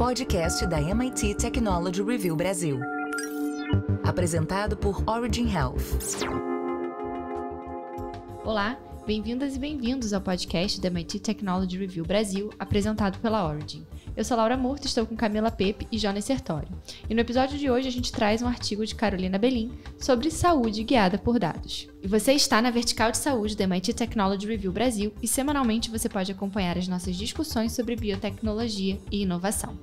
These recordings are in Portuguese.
podcast da MIT Technology Review Brasil. Apresentado por Origin Health. Olá, bem-vindas e bem-vindos ao podcast da MIT Technology Review Brasil, apresentado pela Origin. Eu sou Laura Murta, estou com Camila Pepe e Jonas Sertório. E no episódio de hoje a gente traz um artigo de Carolina Belin sobre saúde guiada por dados. E você está na vertical de saúde da MIT Technology Review Brasil e semanalmente você pode acompanhar as nossas discussões sobre biotecnologia e inovação.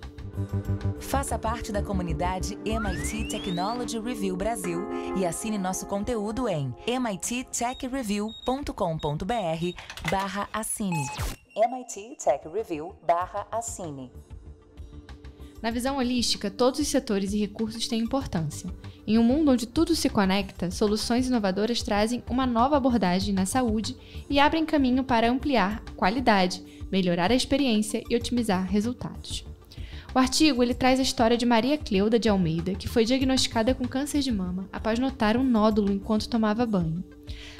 Faça parte da comunidade MIT Technology Review Brasil e assine nosso conteúdo em mittechreview.com.br/assine. MIT Tech Review/assine. Na visão holística, todos os setores e recursos têm importância. Em um mundo onde tudo se conecta, soluções inovadoras trazem uma nova abordagem na saúde e abrem caminho para ampliar a qualidade, melhorar a experiência e otimizar resultados. O artigo traz a história de Maria Cleuda de Almeida, que foi diagnosticada com câncer de mama após notar um nódulo enquanto tomava banho.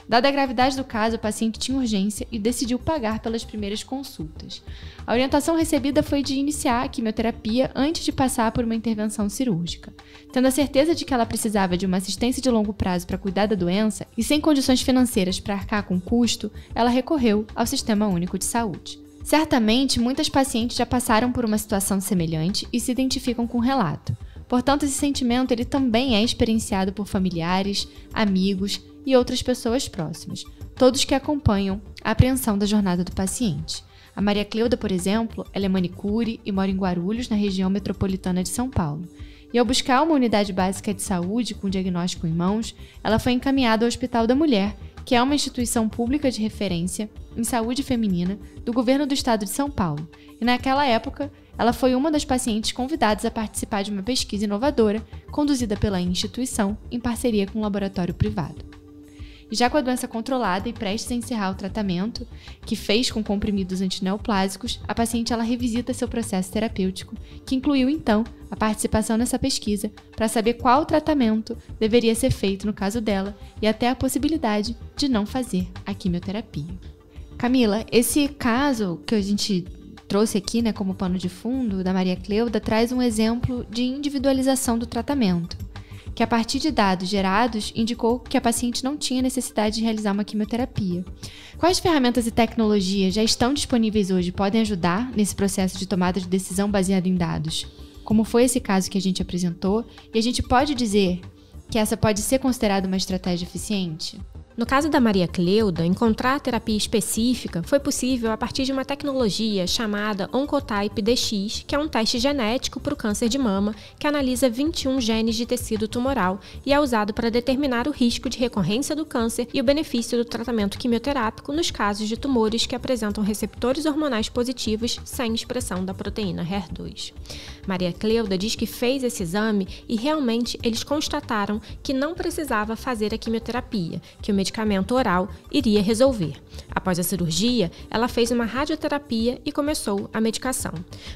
Dada a gravidade do caso, a paciente tinha urgência e decidiu pagar pelas primeiras consultas. A orientação recebida foi de iniciar a quimioterapia antes de passar por uma intervenção cirúrgica. Tendo a certeza de que ela precisava de uma assistência de longo prazo para cuidar da doença e sem condições financeiras para arcar com o custo, ela recorreu ao Sistema Único de Saúde. Certamente, muitas pacientes já passaram por uma situação semelhante e se identificam com o relato. Portanto, esse sentimento também é experienciado por familiares, amigos e outras pessoas próximas, todos que acompanham a apreensão da jornada do paciente. A Maria Cleuda, por exemplo, ela é manicure e mora em Guarulhos, na região metropolitana de São Paulo. E ao buscar uma unidade básica de saúde com diagnóstico em mãos, ela foi encaminhada ao Hospital da Mulher, que é uma instituição pública de referência em saúde feminina do governo do estado de São Paulo. E naquela época, ela foi uma das pacientes convidadas a participar de uma pesquisa inovadora conduzida pela instituição em parceria com um laboratório privado. E já com a doença controlada e prestes a encerrar o tratamento, que fez com comprimidos antineoplásicos, a paciente revisita seu processo terapêutico, que incluiu então a participação nessa pesquisa para saber qual tratamento deveria ser feito no caso dela e até a possibilidade de não fazer a quimioterapia. Camila, esse caso que a gente trouxe aqui, como pano de fundo, da Maria Cleuda, traz um exemplo de individualização do tratamento, que a partir de dados gerados indicou que a paciente não tinha necessidade de realizar uma quimioterapia. Quais ferramentas e tecnologias já estão disponíveis hoje e podem ajudar nesse processo de tomada de decisão baseado em dados? Como foi esse caso que a gente apresentou, e a gente pode dizer que essa pode ser considerada uma estratégia eficiente? No caso da Maria Cleuda, encontrar a terapia específica foi possível a partir de uma tecnologia chamada Oncotype DX, que é um teste genético para o câncer de mama, que analisa 21 genes de tecido tumoral e é usado para determinar o risco de recorrência do câncer e o benefício do tratamento quimioterápico nos casos de tumores que apresentam receptores hormonais positivos sem expressão da proteína HER2. Maria Cleuda diz que fez esse exame e realmente eles constataram que não precisava fazer a quimioterapia, que o medicamento oral iria resolver. Após a cirurgia, ela fez uma radioterapia e começou a medicação.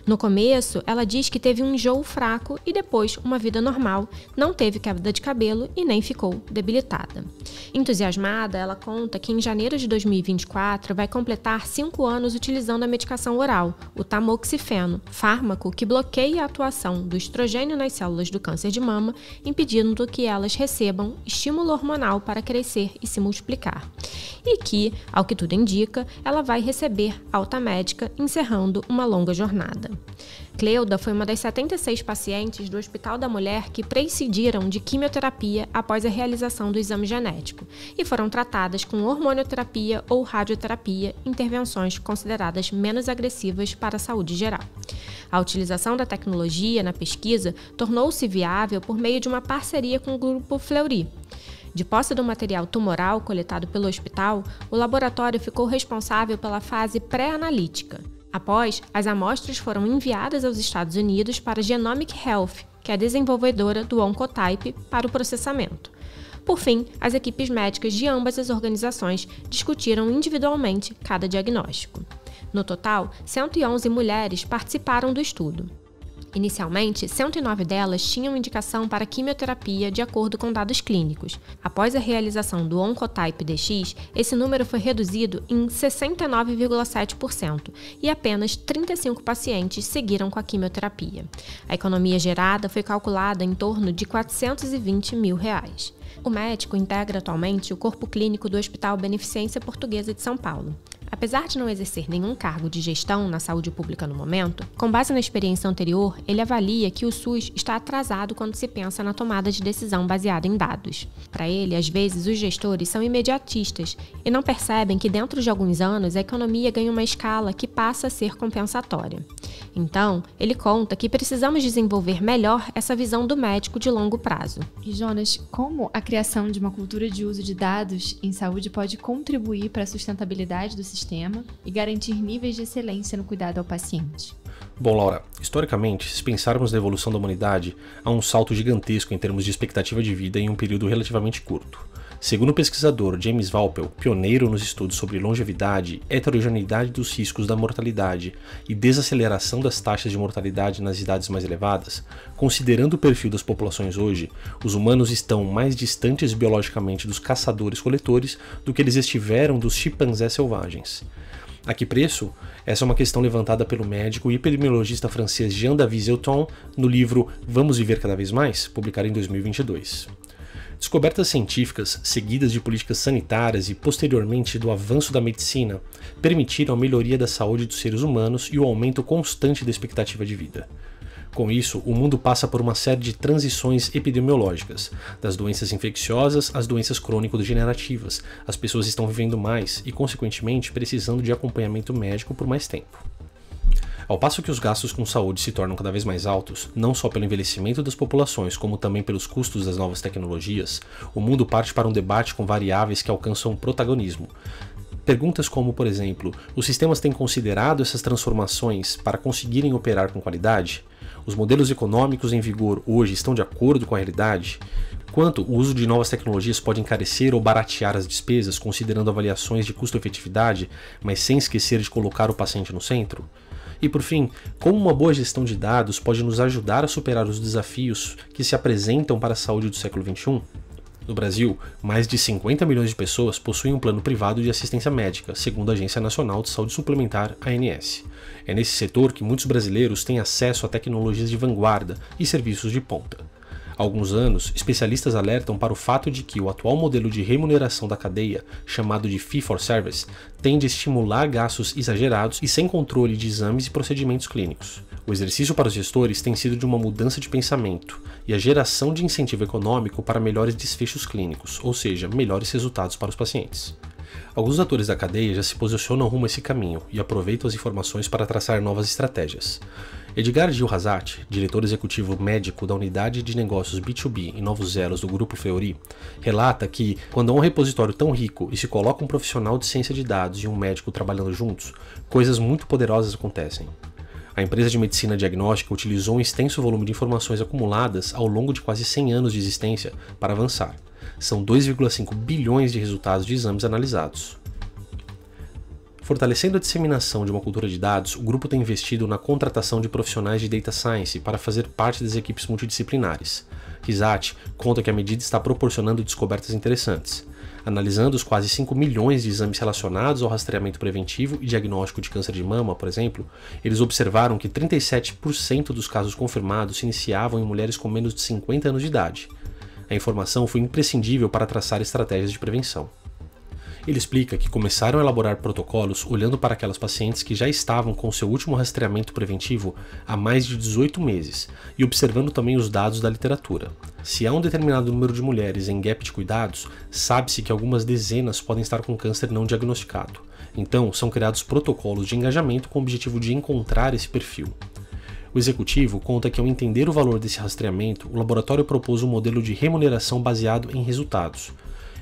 No começo, ela diz que teve um enjoo fraco e depois uma vida normal, não teve queda de cabelo e nem ficou debilitada. Entusiasmada, ela conta que em janeiro de 2024 vai completar 5 anos utilizando a medicação oral, o tamoxifeno, fármaco que bloqueia a atuação do estrogênio nas células do câncer de mama, impedindo que elas recebam estímulo hormonal para crescer e se multiplicar. E que, ao que tudo indica, ela vai receber alta médica, encerrando uma longa jornada. Cleuda foi uma das 76 pacientes do Hospital da Mulher que prescindiram de quimioterapia após a realização do exame genético e foram tratadas com hormonioterapia ou radioterapia, intervenções consideradas menos agressivas para a saúde geral. A utilização da tecnologia na pesquisa tornou-se viável por meio de uma parceria com o Grupo Fleury. De posse do material tumoral coletado pelo hospital, o laboratório ficou responsável pela fase pré-analítica. Após, as amostras foram enviadas aos Estados Unidos para a Genomic Health, que é a desenvolvedora do Oncotype, para o processamento. Por fim, as equipes médicas de ambas as organizações discutiram individualmente cada diagnóstico. No total, 111 mulheres participaram do estudo. Inicialmente, 109 delas tinham indicação para quimioterapia de acordo com dados clínicos. Após a realização do Oncotype DX, esse número foi reduzido em 69,7% e apenas 35 pacientes seguiram com a quimioterapia. A economia gerada foi calculada em torno de R$ 420 mil. O médico integra atualmente o corpo clínico do Hospital Beneficência Portuguesa de São Paulo. Apesar de não exercer nenhum cargo de gestão na saúde pública no momento, com base na experiência anterior, ele avalia que o SUS está atrasado quando se pensa na tomada de decisão baseada em dados. Para ele, às vezes, os gestores são imediatistas e não percebem que dentro de alguns anos a economia ganha uma escala que passa a ser compensatória. Então, ele conta que precisamos desenvolver melhor essa visão do médico de longo prazo. E Jonas, como a criação de uma cultura de uso de dados em saúde pode contribuir para a sustentabilidade do sistema e garantir níveis de excelência no cuidado ao paciente? Bom, Laura, historicamente, se pensarmos na evolução da humanidade, há um salto gigantesco em termos de expectativa de vida em um período relativamente curto. Segundo o pesquisador James Valpel, pioneiro nos estudos sobre longevidade, heterogeneidade dos riscos da mortalidade e desaceleração das taxas de mortalidade nas idades mais elevadas, considerando o perfil das populações hoje, os humanos estão mais distantes biologicamente dos caçadores-coletores do que eles estiveram dos chimpanzés selvagens. A que preço? Essa é uma questão levantada pelo médico e epidemiologista francês Jean-David Zeuthan no livro Vamos Viver Cada Vez Mais?, publicado em 2022. Descobertas científicas, seguidas de políticas sanitárias e posteriormente do avanço da medicina, permitiram a melhoria da saúde dos seres humanos e o aumento constante da expectativa de vida. Com isso, o mundo passa por uma série de transições epidemiológicas, das doenças infecciosas às doenças crônico-degenerativas. As pessoas estão vivendo mais e, consequentemente, precisando de acompanhamento médico por mais tempo. Ao passo que os gastos com saúde se tornam cada vez mais altos, não só pelo envelhecimento das populações, como também pelos custos das novas tecnologias, o mundo parte para um debate com variáveis que alcançam protagonismo. Perguntas como, por exemplo, os sistemas têm considerado essas transformações para conseguirem operar com qualidade? Os modelos econômicos em vigor hoje estão de acordo com a realidade? Quanto o uso de novas tecnologias pode encarecer ou baratear as despesas, considerando avaliações de custo-efetividade, mas sem esquecer de colocar o paciente no centro? E por fim, como uma boa gestão de dados pode nos ajudar a superar os desafios que se apresentam para a saúde do século XXI? No Brasil, mais de 50 milhões de pessoas possuem um plano privado de assistência médica, segundo a Agência Nacional de Saúde Suplementar, ANS. É nesse setor que muitos brasileiros têm acesso a tecnologias de vanguarda e serviços de ponta. Há alguns anos, especialistas alertam para o fato de que o atual modelo de remuneração da cadeia, chamado de Fee for Service, tende a estimular gastos exagerados e sem controle de exames e procedimentos clínicos. O exercício para os gestores tem sido de uma mudança de pensamento e a geração de incentivo econômico para melhores desfechos clínicos, ou seja, melhores resultados para os pacientes. Alguns atores da cadeia já se posicionam rumo a esse caminho e aproveitam as informações para traçar novas estratégias. Edgar Gil Razat, diretor executivo médico da unidade de negócios B2B e Novos Elos do Grupo Fleury, relata que, quando há um repositório tão rico e se coloca um profissional de ciência de dados e um médico trabalhando juntos, coisas muito poderosas acontecem. A empresa de medicina diagnóstica utilizou um extenso volume de informações acumuladas ao longo de quase 100 anos de existência para avançar. São 2,5 bilhões de resultados de exames analisados. Fortalecendo a disseminação de uma cultura de dados, o grupo tem investido na contratação de profissionais de Data Science para fazer parte das equipes multidisciplinares. Razat conta que a medida está proporcionando descobertas interessantes. Analisando os quase 5 milhões de exames relacionados ao rastreamento preventivo e diagnóstico de câncer de mama, por exemplo, eles observaram que 37% dos casos confirmados se iniciavam em mulheres com menos de 50 anos de idade. A informação foi imprescindível para traçar estratégias de prevenção. Ele explica que começaram a elaborar protocolos olhando para aquelas pacientes que já estavam com seu último rastreamento preventivo há mais de 18 meses e observando também os dados da literatura. Se há um determinado número de mulheres em gap de cuidados, sabe-se que algumas dezenas podem estar com câncer não diagnosticado. Então, são criados protocolos de engajamento com o objetivo de encontrar esse perfil. O executivo conta que, ao entender o valor desse rastreamento, o laboratório propôs um modelo de remuneração baseado em resultados.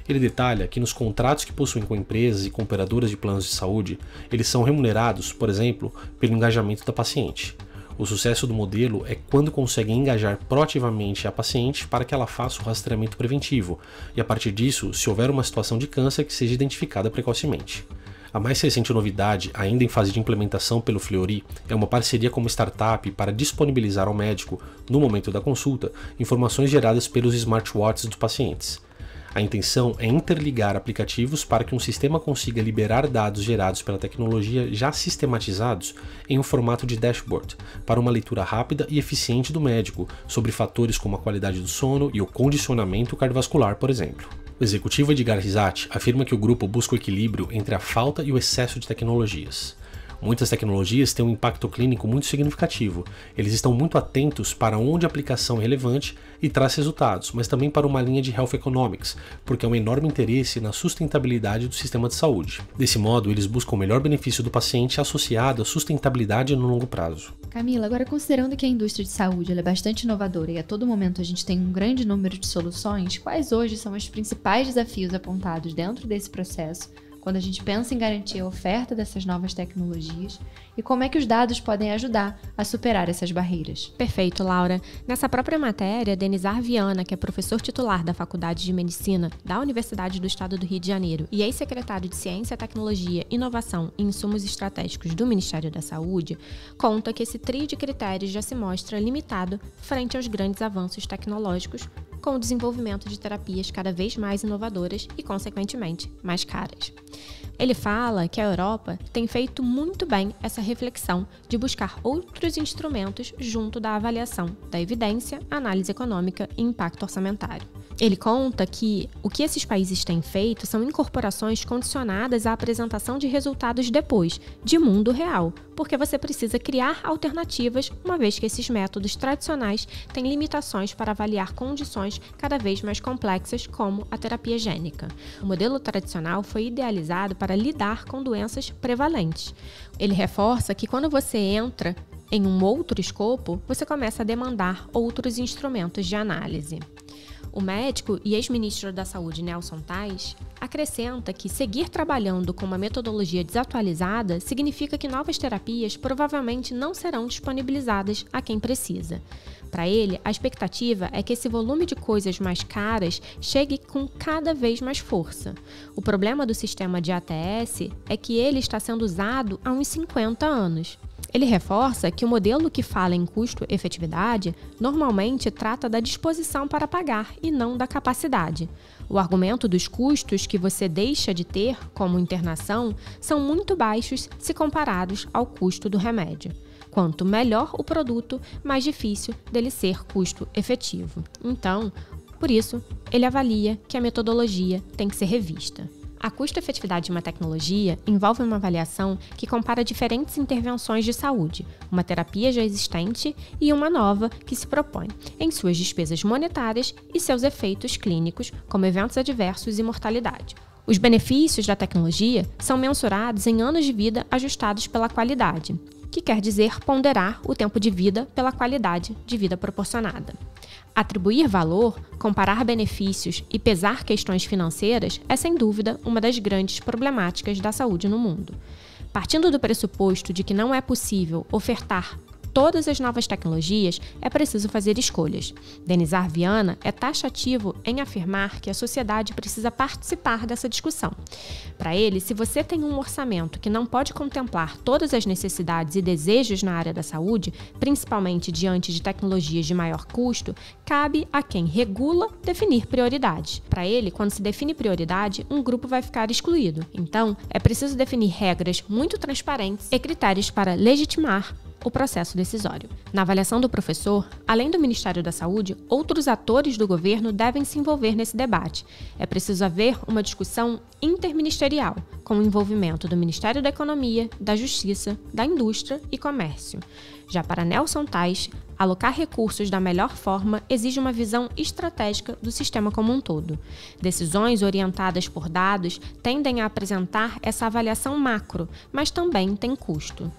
Ele detalha que nos contratos que possuem com empresas e com operadoras de planos de saúde, eles são remunerados, por exemplo, pelo engajamento da paciente. O sucesso do modelo é quando conseguem engajar proativamente a paciente para que ela faça o rastreamento preventivo, e a partir disso, se houver uma situação de câncer que seja identificada precocemente. A mais recente novidade, ainda em fase de implementação pelo Fleury, é uma parceria com uma startup para disponibilizar ao médico, no momento da consulta, informações geradas pelos smartwatches dos pacientes. A intenção é interligar aplicativos para que um sistema consiga liberar dados gerados pela tecnologia já sistematizados em um formato de dashboard, para uma leitura rápida e eficiente do médico sobre fatores como a qualidade do sono e o condicionamento cardiovascular, por exemplo. O executivo Edgar Risati afirma que o grupo busca o equilíbrio entre a falta e o excesso de tecnologias. Muitas tecnologias têm um impacto clínico muito significativo. Eles estão muito atentos para onde a aplicação é relevante e traz resultados, mas também para uma linha de Health Economics, porque há um enorme interesse na sustentabilidade do sistema de saúde. Desse modo, eles buscam o melhor benefício do paciente associado à sustentabilidade no longo prazo. Camila, agora considerando que a indústria de saúde ela é bastante inovadora e a todo momento a gente tem um grande número de soluções, quais hoje são os principais desafios apontados dentro desse processo quando a gente pensa em garantir a oferta dessas novas tecnologias e como é que os dados podem ajudar a superar essas barreiras? Perfeito, Laura. Nessa própria matéria, Denizar Viana, que é professor titular da Faculdade de Medicina da Universidade do Estado do Rio de Janeiro e ex-secretário de Ciência, Tecnologia, Inovação e Insumos Estratégicos do Ministério da Saúde, conta que esse trio de critérios já se mostra limitado frente aos grandes avanços tecnológicos, com o desenvolvimento de terapias cada vez mais inovadoras e, consequentemente, mais caras. Ele fala que a Europa tem feito muito bem essa reflexão de buscar outros instrumentos junto da avaliação da evidência, análise econômica e impacto orçamentário. Ele conta que o que esses países têm feito são incorporações condicionadas à apresentação de resultados depois, de mundo real, porque você precisa criar alternativas, uma vez que esses métodos tradicionais têm limitações para avaliar condições cada vez mais complexas, como a terapia gênica. O modelo tradicional foi idealizado para lidar com doenças prevalentes. Ele reforça que quando você entra em um outro escopo, você começa a demandar outros instrumentos de análise. O médico e ex-ministro da Saúde, Nelson Tais, acrescenta que seguir trabalhando com uma metodologia desatualizada significa que novas terapias provavelmente não serão disponibilizadas a quem precisa. Para ele, a expectativa é que esse volume de coisas mais caras chegue com cada vez mais força. O problema do sistema de ATS é que ele está sendo usado há uns 50 anos. Ele reforça que o modelo que fala em custo-efetividade normalmente trata da disposição para pagar e não da capacidade. O argumento dos custos que você deixa de ter, como internação, são muito baixos se comparados ao custo do remédio. Quanto melhor o produto, mais difícil dele ser custo-efetivo. Então, por isso, ele avalia que a metodologia tem que ser revista. A custo-efetividade de uma tecnologia envolve uma avaliação que compara diferentes intervenções de saúde, uma terapia já existente e uma nova que se propõe, em suas despesas monetárias e seus efeitos clínicos, como eventos adversos e mortalidade. Os benefícios da tecnologia são mensurados em anos de vida ajustados pela qualidade, que quer dizer ponderar o tempo de vida pela qualidade de vida proporcionada. Atribuir valor, comparar benefícios e pesar questões financeiras é, sem dúvida, uma das grandes problemáticas da saúde no mundo. Partindo do pressuposto de que não é possível ofertar todas as novas tecnologias, é preciso fazer escolhas. Denizar Viana é taxativo em afirmar que a sociedade precisa participar dessa discussão. Para ele, se você tem um orçamento que não pode contemplar todas as necessidades e desejos na área da saúde, principalmente diante de tecnologias de maior custo, cabe a quem regula definir prioridades. Para ele, quando se define prioridade, um grupo vai ficar excluído. Então, é preciso definir regras muito transparentes e critérios para legitimar o processo decisório. Na avaliação do professor, além do Ministério da Saúde, outros atores do governo devem se envolver nesse debate. É preciso haver uma discussão interministerial, com o envolvimento do Ministério da Economia, da Justiça, da Indústria e Comércio. Já para Nelson Tais, alocar recursos da melhor forma exige uma visão estratégica do sistema como um todo. Decisões orientadas por dados tendem a apresentar essa avaliação macro, mas também tem custo.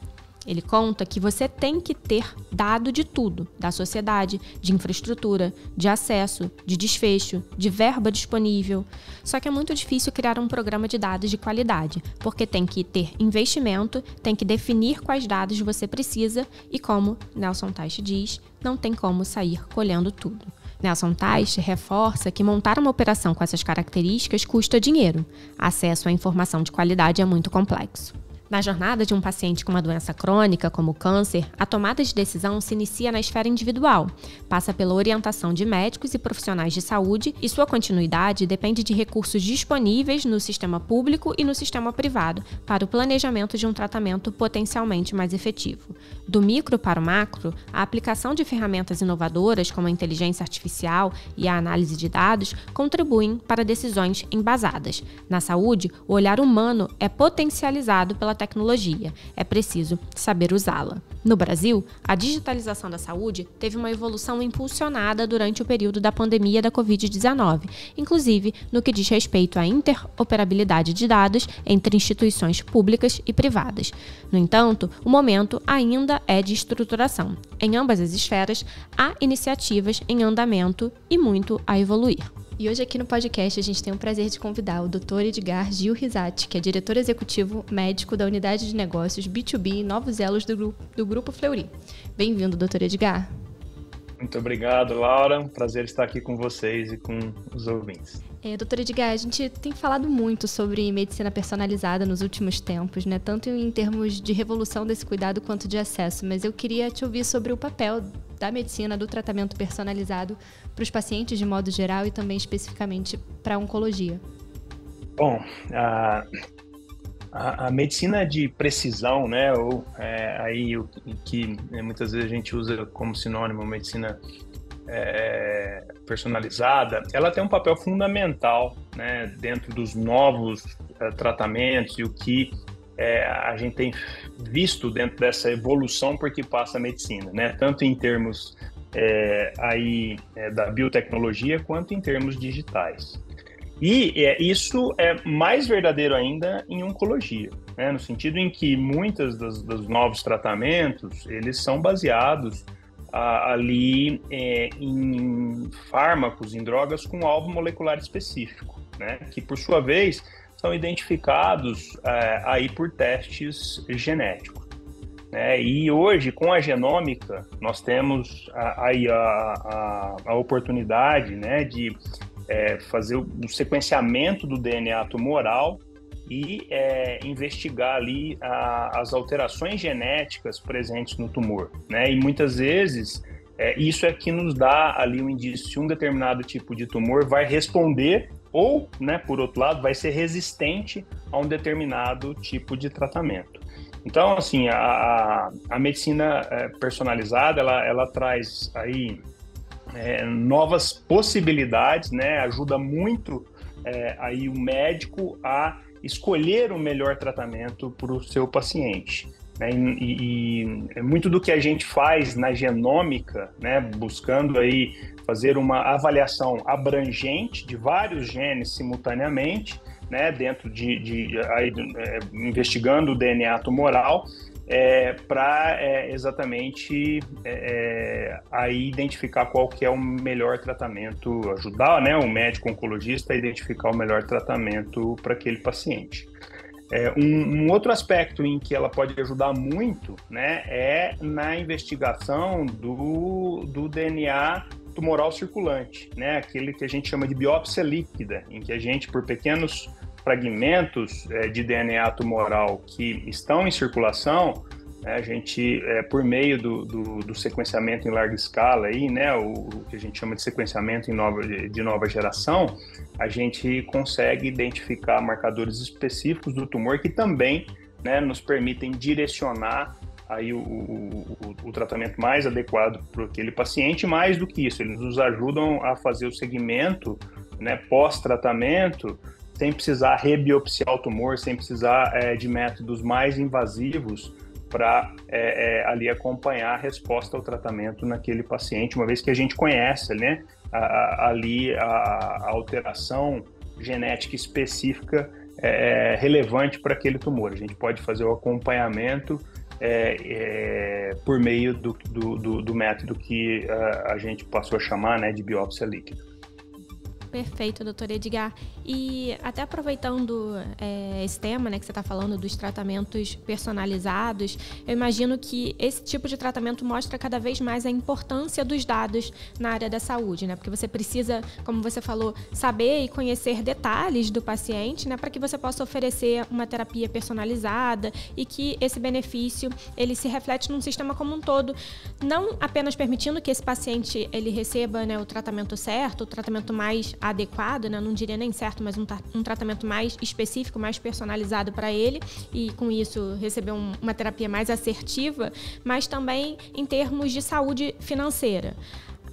Ele conta que você tem que ter dado de tudo, da sociedade, de infraestrutura, de acesso, de desfecho, de verba disponível. Só que é muito difícil criar um programa de dados de qualidade, porque tem que ter investimento, tem que definir quais dados você precisa e, como Nelson Tais diz, não tem como sair colhendo tudo. Nelson Teich reforça que montar uma operação com essas características custa dinheiro. Acesso à informação de qualidade é muito complexo. Na jornada de um paciente com uma doença crônica, como o câncer, a tomada de decisão se inicia na esfera individual, passa pela orientação de médicos e profissionais de saúde e sua continuidade depende de recursos disponíveis no sistema público e no sistema privado para o planejamento de um tratamento potencialmente mais efetivo. Do micro para o macro, a aplicação de ferramentas inovadoras como a inteligência artificial e a análise de dados contribuem para decisões embasadas. Na saúde, o olhar humano é potencializado pela tecnologia. É preciso saber usá-la. No Brasil, a digitalização da saúde teve uma evolução impulsionada durante o período da pandemia da Covid-19, inclusive no que diz respeito à interoperabilidade de dados entre instituições públicas e privadas. No entanto, o momento ainda é de estruturação. Em ambas as esferas, há iniciativas em andamento e muito a evoluir. E hoje aqui no podcast a gente tem o prazer de convidar o Dr. Edgar Gil Risati, que é diretor executivo médico da Unidade de Negócios B2B e Novos Elos do Grupo Fleury. Bem-vindo, Dr. Edgar. Muito obrigado, Laura. Prazer estar aqui com vocês e com os ouvintes. Dr. Edgar, a gente tem falado muito sobre medicina personalizada nos últimos tempos, né? Tanto em termos de revolução desse cuidado quanto de acesso, mas eu queria te ouvir sobre o papel da medicina, do tratamento personalizado para os pacientes de modo geral e também especificamente para a oncologia. Bom, a medicina de precisão, né, ou aí o que muitas vezes a gente usa como sinônimo medicina personalizada, ela tem um papel fundamental, né, dentro dos novos tratamentos e o que a gente tem visto dentro dessa evolução por que passa a medicina, né, tanto em termos da biotecnologia quanto em termos digitais. E isso é mais verdadeiro ainda em oncologia, né, no sentido em que muitos dos novos tratamentos, eles são baseados ali em fármacos, em drogas com alvo molecular específico, né, que por sua vez são identificados aí por testes genéticos, né, e hoje com a genômica nós temos aí a oportunidade, né, de fazer o sequenciamento do DNA tumoral e investigar ali as alterações genéticas presentes no tumor, né? E muitas vezes isso é que nos dá ali um indício se um determinado tipo de tumor vai responder ou, né, por outro lado, vai ser resistente a um determinado tipo de tratamento. Então, assim, a medicina personalizada, ela traz aí novas possibilidades, né? Ajuda muito aí o médico a escolher o melhor tratamento para o seu paciente, né? E muito do que a gente faz na genômica, né, buscando aí fazer uma avaliação abrangente de vários genes simultaneamente, né, dentro investigando o DNA tumoral, para exatamente aí identificar qual que é o melhor tratamento, ajudar, né, o médico oncologista a identificar o melhor tratamento para aquele paciente. Um outro aspecto em que ela pode ajudar muito, né, é na investigação do DNA tumoral circulante, né, aquele que a gente chama de biópsia líquida, em que a gente, por pequenos fragmentos de DNA tumoral que estão em circulação, a gente, por meio do sequenciamento em larga escala, aí, né, o que a gente chama de sequenciamento de nova geração, a gente consegue identificar marcadores específicos do tumor que também, né, nos permitem direcionar aí o tratamento mais adequado para aquele paciente. Mais do que isso, eles nos ajudam a fazer o segmento, né, pós-tratamento, sem precisar rebiopsiar o tumor, sem precisar de métodos mais invasivos para ali acompanhar a resposta ao tratamento naquele paciente, uma vez que a gente conhece, né, ali a alteração genética específica relevante para aquele tumor. A gente pode fazer o acompanhamento por meio do método que a gente passou a chamar, né, de biópsia líquida. Perfeito, doutor Edgar. E até aproveitando esse tema, né, que você está falando dos tratamentos personalizados, eu imagino que esse tipo de tratamento mostra cada vez mais a importância dos dados na área da saúde, né? Porque você precisa, como você falou, saber e conhecer detalhes do paciente, né, para que você possa oferecer uma terapia personalizada e que esse benefício ele se reflete num sistema como um todo, não apenas permitindo que esse paciente ele receba, né, o tratamento certo, o tratamento mais adequado, né? Não diria nem certo, mas um tratamento mais específico, mais personalizado para ele e com isso receber uma terapia mais assertiva, mas também em termos de saúde financeira.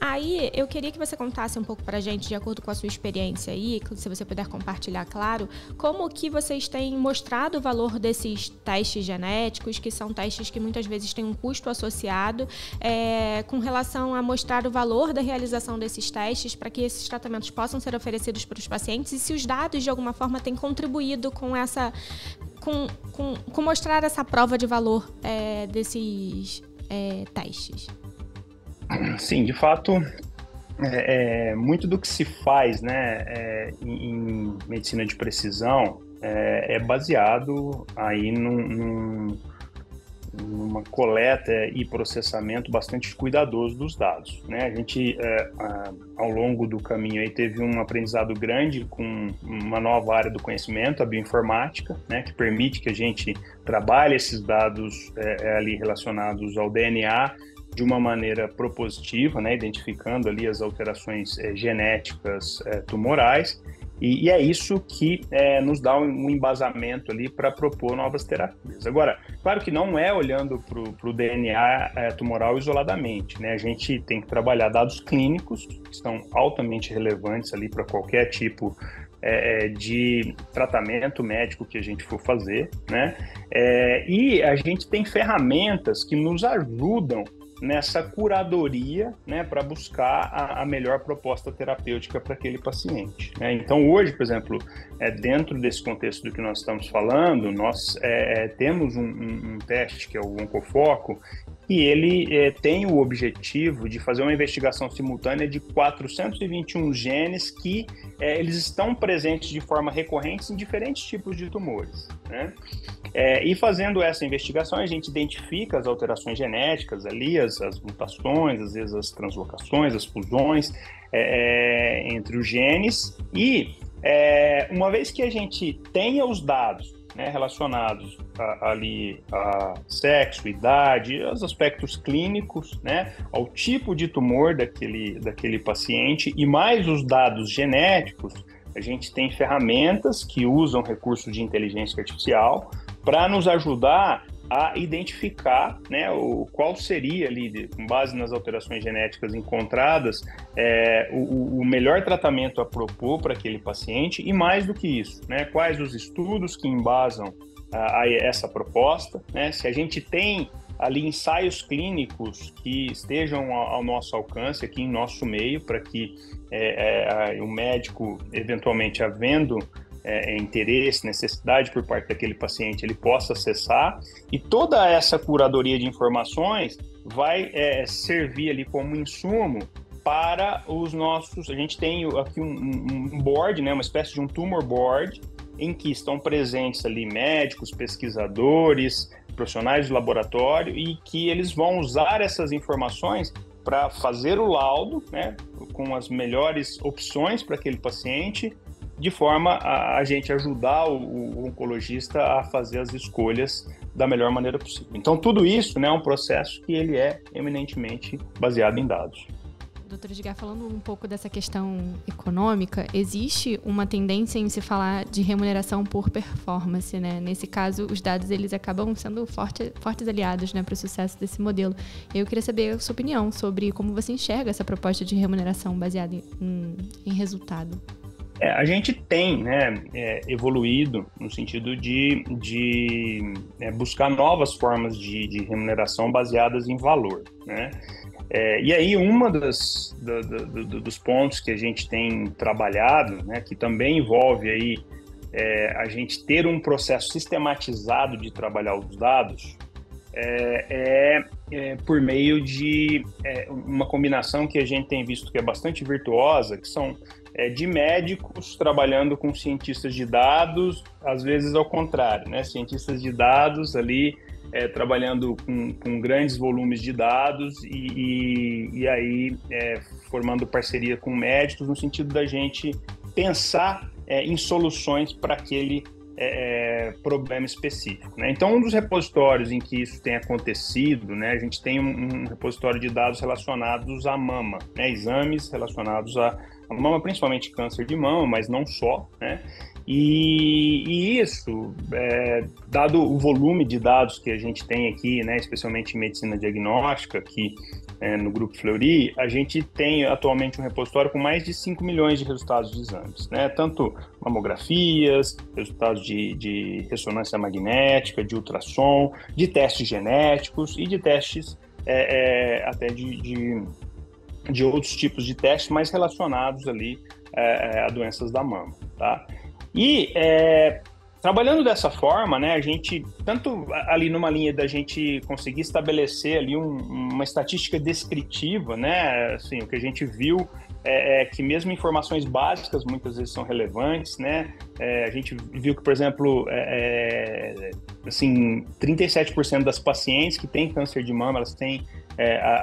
Aí, eu queria que você contasse um pouco pra gente, de acordo com a sua experiência aí, se você puder compartilhar, claro, como que vocês têm mostrado o valor desses testes genéticos, que são testes que muitas vezes têm um custo associado, com relação a mostrar o valor da realização desses testes para que esses tratamentos possam ser oferecidos para os pacientes e se os dados, de alguma forma, têm contribuído com essa... com mostrar essa prova de valor desses testes. Sim, de fato, muito do que se faz, né, em medicina de precisão é baseado aí numa coleta e processamento bastante cuidadoso dos dados, né? A gente, ao longo do caminho, aí teve um aprendizado grande com uma nova área do conhecimento, a bioinformática, né, que permite que a gente trabalhe esses dados ali relacionados ao DNA de uma maneira propositiva, né, identificando ali as alterações genéticas tumorais, e é isso que nos dá um embasamento ali para propor novas terapias. Agora, claro que não é olhando para o DNA tumoral isoladamente, né? A gente tem que trabalhar dados clínicos, que são altamente relevantes ali para qualquer tipo de tratamento médico que a gente for fazer, né? E a gente tem ferramentas que nos ajudam nessa curadoria, né, para buscar a melhor proposta terapêutica para aquele paciente, né? Então, hoje, por exemplo, dentro desse contexto do que nós estamos falando, nós temos um teste, que é o Oncofoco, e ele tem o objetivo de fazer uma investigação simultânea de 421 genes que eles estão presentes de forma recorrente em diferentes tipos de tumores, né? E fazendo essa investigação, a gente identifica as alterações genéticas ali, as mutações, às vezes as translocações, as fusões entre os genes, e uma vez que a gente tenha os dados, né, relacionados ali a sexo, idade, aos aspectos clínicos, né, ao tipo de tumor daquele paciente e mais os dados genéticos, a gente tem ferramentas que usam recursos de inteligência artificial para nos ajudar a identificar, né, qual seria ali, com base nas alterações genéticas encontradas, o melhor tratamento a propor para aquele paciente e mais do que isso, né, quais os estudos que embasam a essa proposta, né, se a gente tem ali ensaios clínicos que estejam ao nosso alcance aqui em nosso meio para que o médico, eventualmente havendo interesse, necessidade por parte daquele paciente, ele possa acessar, e toda essa curadoria de informações vai servir ali como insumo para os nossos... A gente tem aqui um board, né, uma espécie de um tumor board, em que estão presentes ali médicos, pesquisadores, profissionais do laboratório, e que eles vão usar essas informações para fazer o laudo, né, com as melhores opções para aquele paciente, de forma a gente ajudar o oncologista a fazer as escolhas da melhor maneira possível. Então, tudo isso, né, é um processo que ele é eminentemente baseado em dados. Doutor Edgar, falando um pouco dessa questão econômica, existe uma tendência em se falar de remuneração por performance, né? Nesse caso, os dados eles acabam sendo fortes aliados, né, para o sucesso desse modelo. Eu queria saber a sua opinião sobre como você enxerga essa proposta de remuneração baseada em resultado. A gente tem, né, evoluído no sentido de buscar novas formas de remuneração baseadas em valor, né? E aí, dos pontos que a gente tem trabalhado, né, que também envolve aí, a gente ter um processo sistematizado de trabalhar os dados, por meio de uma combinação que a gente tem visto que é bastante virtuosa, que são de médicos trabalhando com cientistas de dados, às vezes ao contrário, né? Cientistas de dados ali trabalhando com grandes volumes de dados e aí formando parceria com médicos no sentido da gente pensar em soluções para aquele problema específico, né? Então, um dos repositórios em que isso tem acontecido, né, a gente tem um repositório de dados relacionados à mama, né, exames relacionados à mama, principalmente câncer de mama, mas não só, né? E isso, dado o volume de dados que a gente tem aqui, né, especialmente em medicina diagnóstica, aqui no Grupo Fleury, a gente tem atualmente um repositório com mais de 5 milhões de resultados de exames, né? Tanto mamografias, resultados de ressonância magnética, de ultrassom, de testes genéticos e de testes até de outros tipos de testes mais relacionados ali a doenças da mama, tá? E trabalhando dessa forma, né, a gente, tanto ali numa linha da gente conseguir estabelecer ali uma estatística descritiva, né, assim, o que a gente viu que mesmo informações básicas muitas vezes são relevantes, né, a gente viu que, por exemplo, assim, 37% das pacientes que têm câncer de mama, elas têm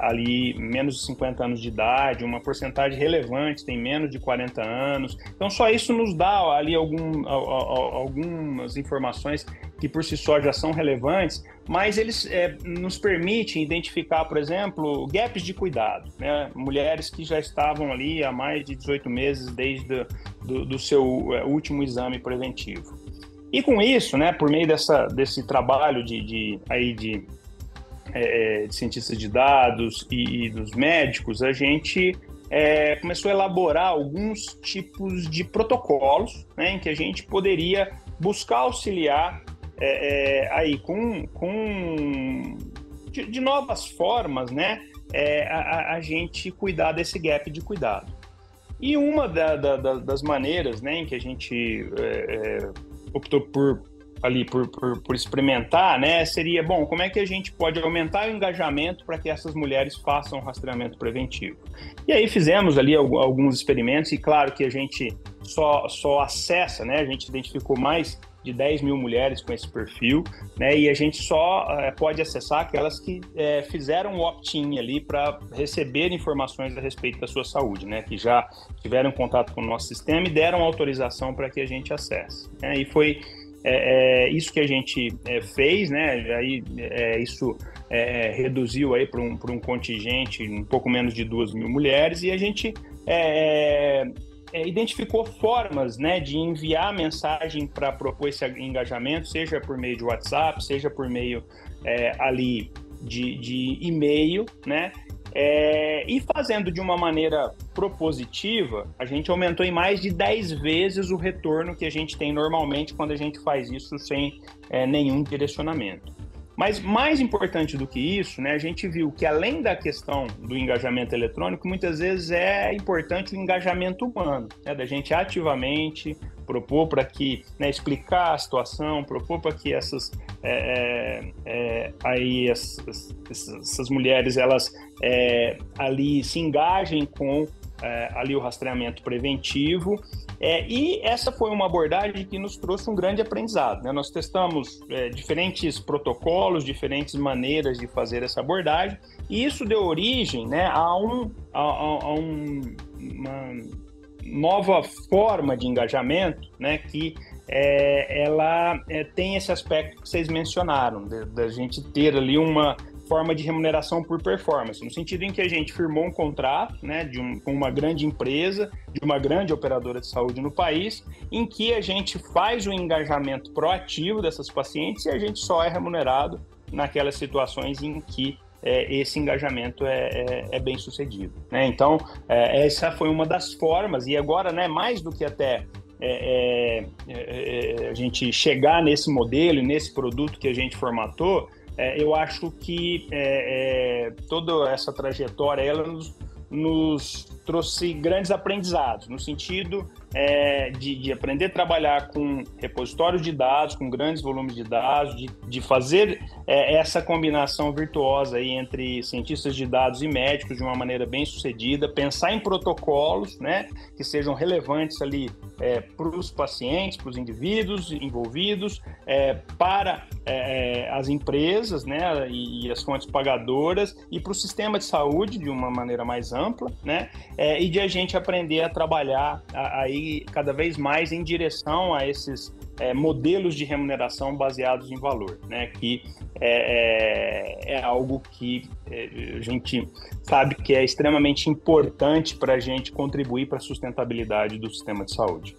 ali menos de 50 anos de idade, uma porcentagem relevante tem menos de 40 anos. Então, só isso nos dá ali algumas informações que por si só já são relevantes, mas eles nos permitem identificar, por exemplo, gaps de cuidado, né? Mulheres que já estavam ali há mais de 18 meses desde do seu último exame preventivo. E com isso, né, por meio desse trabalho de cientistas de dados e dos médicos, a gente começou a elaborar alguns tipos de protocolos, né, em que a gente poderia buscar auxiliar aí de novas formas, né, a gente cuidar desse gap de cuidado. E uma das maneiras, né, em que a gente optou por experimentar, né, seria, bom, como é que a gente pode aumentar o engajamento para que essas mulheres façam rastreamento preventivo? E aí fizemos ali alguns experimentos e claro que a gente só acessa, né, a gente identificou mais de 10 mil mulheres com esse perfil, né, e a gente só pode acessar aquelas que fizeram o opt-in ali para receber informações a respeito da sua saúde, né, que já tiveram contato com o nosso sistema e deram autorização para que a gente acesse, né, e foi isso que a gente fez, né? Aí, isso reduziu aí para um contingente um pouco menos de 2 mil mulheres e a gente identificou formas, né, de enviar mensagem para propor esse engajamento, seja por meio de WhatsApp, seja por meio ali de e-mail, né? E fazendo de uma maneira propositiva, a gente aumentou em mais de 10 vezes o retorno que a gente tem normalmente quando a gente faz isso sem nenhum direcionamento. Mas mais importante do que isso, né, a gente viu que além da questão do engajamento eletrônico, muitas vezes é importante o engajamento humano, né, da gente ativamente propor para que, né, explicar a situação, propor para que essas mulheres elas ali se engajem com ali o rastreamento preventivo. E essa foi uma abordagem que nos trouxe um grande aprendizado, né? Nós testamos diferentes protocolos, diferentes maneiras de fazer essa abordagem, e isso deu origem, né, a uma nova forma de engajamento, né, que ela tem esse aspecto que vocês mencionaram, da gente ter ali uma forma de remuneração por performance, no sentido em que a gente firmou um contrato, né, com uma grande empresa, de uma grande operadora de saúde no país, em que a gente faz o engajamento proativo dessas pacientes e a gente só é remunerado naquelas situações em que esse engajamento é bem sucedido, né? Então, essa foi uma das formas, e agora, né, mais do que até a gente chegar nesse modelo e nesse produto que a gente formatou, eu acho que toda essa trajetória ela nos trouxe grandes aprendizados, no sentido de aprender a trabalhar com repositórios de dados, com grandes volumes de dados, de fazer essa combinação virtuosa aí entre cientistas de dados e médicos de uma maneira bem sucedida, pensar em protocolos, né, que sejam relevantes ali para os pacientes, para os indivíduos envolvidos, para as empresas, né, e as fontes pagadoras, e para o sistema de saúde de uma maneira mais ampla, né, e de a gente aprender a trabalhar aí cada vez mais em direção a esses modelos de remuneração baseados em valor, né, que é algo que a gente sabe que é extremamente importante para a gente contribuir para a sustentabilidade do sistema de saúde.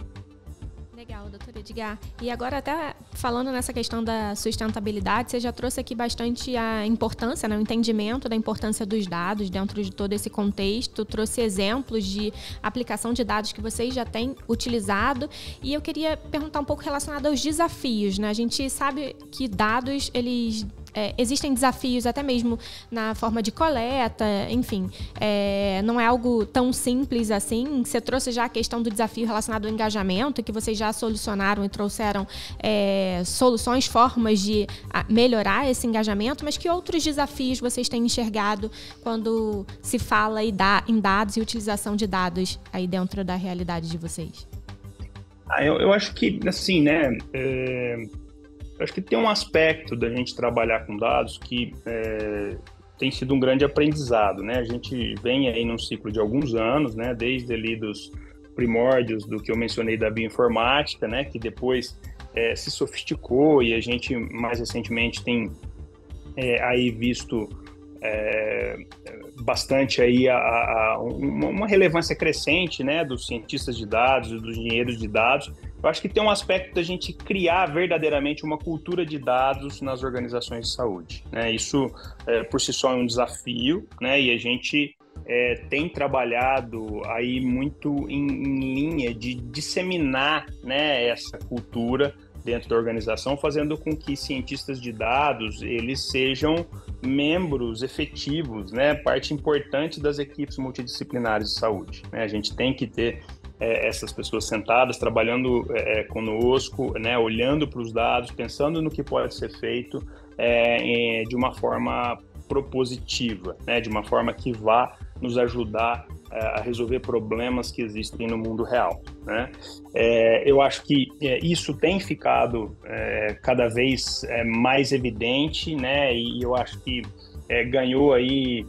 Legal, doutor Edgar. E agora, até falando nessa questão da sustentabilidade, você já trouxe aqui bastante a importância, né, o entendimento da importância dos dados dentro de todo esse contexto, trouxe exemplos de aplicação de dados que vocês já têm utilizado, e eu queria perguntar um pouco relacionado aos desafios, né? A gente sabe que dados, eles... existem desafios até mesmo na forma de coleta, enfim, não é algo tão simples assim. Você trouxe já a questão do desafio relacionado ao engajamento, que vocês já solucionaram e trouxeram soluções, formas de melhorar esse engajamento, mas que outros desafios vocês têm enxergado quando se fala em dados e utilização de dados aí dentro da realidade de vocês? Eu acho que, assim, né... Eu acho que tem um aspecto da gente trabalhar com dados que tem sido um grande aprendizado, né? A gente vem aí num ciclo de alguns anos, né? Desde ali dos primórdios do que eu mencionei da bioinformática, né? Que depois se sofisticou, e a gente mais recentemente tem aí visto bastante aí uma relevância crescente, né? Dos cientistas de dados, dos engenheiros de dados. Eu acho que tem um aspecto da gente criar verdadeiramente uma cultura de dados nas organizações de saúde, né? Isso, por si só, é um desafio, né? E a gente tem trabalhado aí muito em linha de disseminar, né, essa cultura dentro da organização, fazendo com que cientistas de dados eles sejam membros efetivos, né? Parte importante das equipes multidisciplinares de saúde, né? A gente tem que ter essas pessoas sentadas, trabalhando conosco, né, olhando para os dados, pensando no que pode ser feito de uma forma propositiva, né, de uma forma que vá nos ajudar a resolver problemas que existem no mundo real, né? Eu acho que isso tem ficado cada vez mais evidente, né, e eu acho que ganhou aí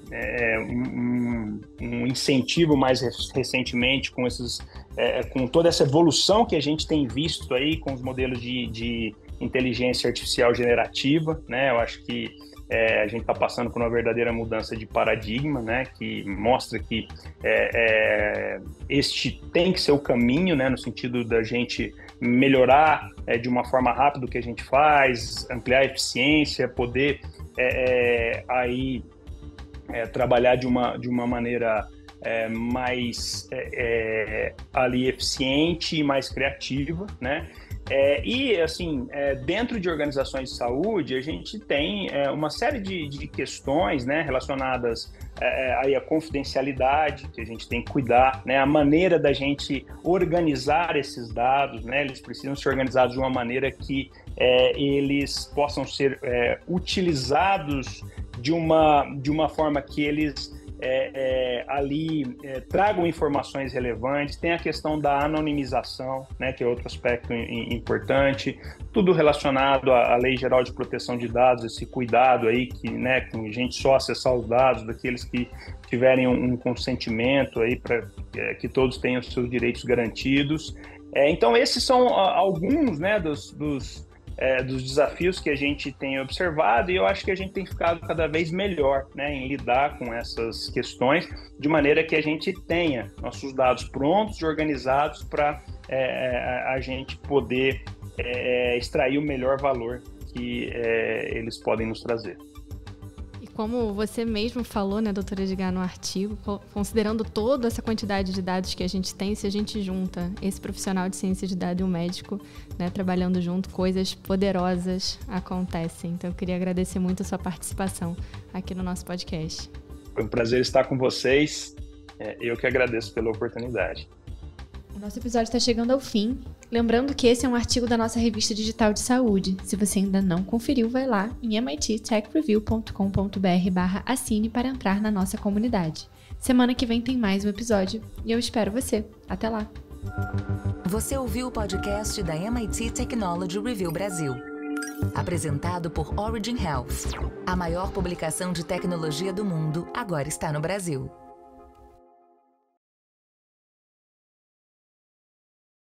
um incentivo mais recentemente com toda essa evolução que a gente tem visto aí com os modelos de inteligência artificial generativa, né? Eu acho que a gente está passando por uma verdadeira mudança de paradigma, né? Que mostra que este tem que ser o caminho, né? No sentido da gente melhorar de uma forma rápida o que a gente faz, ampliar a eficiência, poder aí trabalhar de uma maneira mais ali eficiente e mais criativa, né? E, assim, dentro de organizações de saúde, a gente tem uma série de questões, né, relacionadas aí à confidencialidade, que a gente tem que cuidar, né, a maneira da gente organizar esses dados, né, eles precisam ser organizados de uma maneira que eles possam ser utilizados de uma forma que eles ali tragam informações relevantes. Tem a questão da anonimização, né, que é outro aspecto importante, tudo relacionado à Lei Geral de Proteção de Dados, esse cuidado aí que, né, com a gente só acessar os dados daqueles que tiverem um consentimento aí para que todos tenham seus direitos garantidos. Então esses são alguns, né, dos desafios que a gente tem observado, e eu acho que a gente tem ficado cada vez melhor, né, em lidar com essas questões, de maneira que a gente tenha nossos dados prontos e organizados para a gente poder extrair o melhor valor que eles podem nos trazer. Como você mesmo falou, né, doutora Edgar, no artigo, considerando toda essa quantidade de dados que a gente tem, se a gente junta esse profissional de ciência de dados e o médico, né, trabalhando junto, coisas poderosas acontecem. Então, eu queria agradecer muito a sua participação aqui no nosso podcast. Foi um prazer estar com vocês Eu que agradeço pela oportunidade. O nosso episódio está chegando ao fim. Lembrando que esse é um artigo da nossa revista digital de saúde. Se você ainda não conferiu, vai lá em mittechreview.com.br/assine para entrar na nossa comunidade. Semana que vem tem mais um episódio e eu espero você. Até lá! Você ouviu o podcast da MIT Technology Review Brasil. Apresentado por Origin Health. A maior publicação de tecnologia do mundo agora está no Brasil.